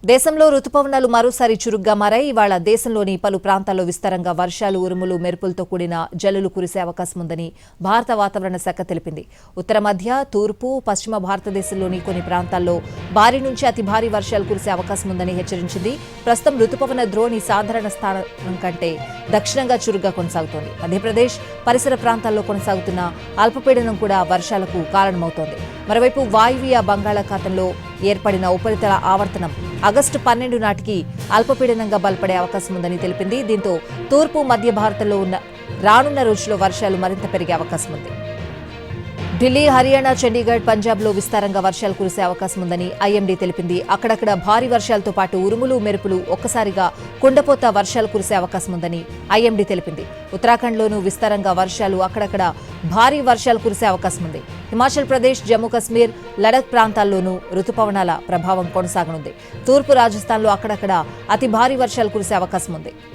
దేశంలో రుతుపవనాలు మరోసారి చురుగ్గా మారాయి. ఇవాళ దేశంలోని పలు ప్రాంతాల్లో విస్తారంగా వర్షాలు, ఉరుములు, మెరుపులతో కూడిన జల్లులు కురిసే అవకాశం ఉందని భారత వాతావరణ శాఖ తెలిపింది. ఉత్తర మధ్య, తూర్పు, పశ్చిమ భారతదేశంలోని కొన్ని ప్రాంతాల్లో భారీ నుంచి అతి భారీ వర్షాలు కురిసే అవకాశం ఉందని హెచ్చరించింది. ప్రస్తుతం రుతుపవన ద్రోణి సాధారణ స్థానం కంటే దక్షిణంగా చురుగ్గా కొనసాగుతోంది. మధ్యప్రదేశ్ పరిసర ప్రాంతాల్లో కొనసాగుతున్న అల్పపీడనం కూడా వర్షాలకు కారణమవుతోంది. మరోవైపు వాయువ్య బంగాళాఖాతంలో ఏర్పడిన ఉపరితల ఆవర్తనం ఆగస్టు 12 నాటికి అల్పపీడనంగా బలపడే అవకాశం ఉందని తెలిపింది. దీంతో తూర్పు మధ్య భారత్లో రానున్న రోజుల్లో వర్షాలు మరింత పెరిగే అవకాశం ఉంది. ఢిల్లీ, హర్యానా, చండీగఢ్, పంజాబ్లో విస్తారంగా వర్షాలు కురిసే అవకాశం ఉందని ఐఎండీ తెలిపింది. అక్కడక్కడ భారీ వర్షాలతో పాటు ఉరుములు, మెరుపులు, ఒక్కసారిగా కుండపోత వర్షాలు కురిసే అవకాశం ఉందని ఐఎండీ తెలిపింది. ఉత్తరాఖండ్లోనూ విస్తారంగా వర్షాలు, అక్కడక్కడ భారీ వర్షాలు కురిసే అవకాశం ఉంది. హిమాచల్ ప్రదేశ్, జమ్మూ కశ్మీర్, లడఖ్ ప్రాంతాల్లోనూ రుతుపవనాల ప్రభావం కొనసాగనుంది. తూర్పు రాజస్థాన్లో అక్కడక్కడ అతి భారీ వర్షాలు కురిసే అవకాశం ఉంది.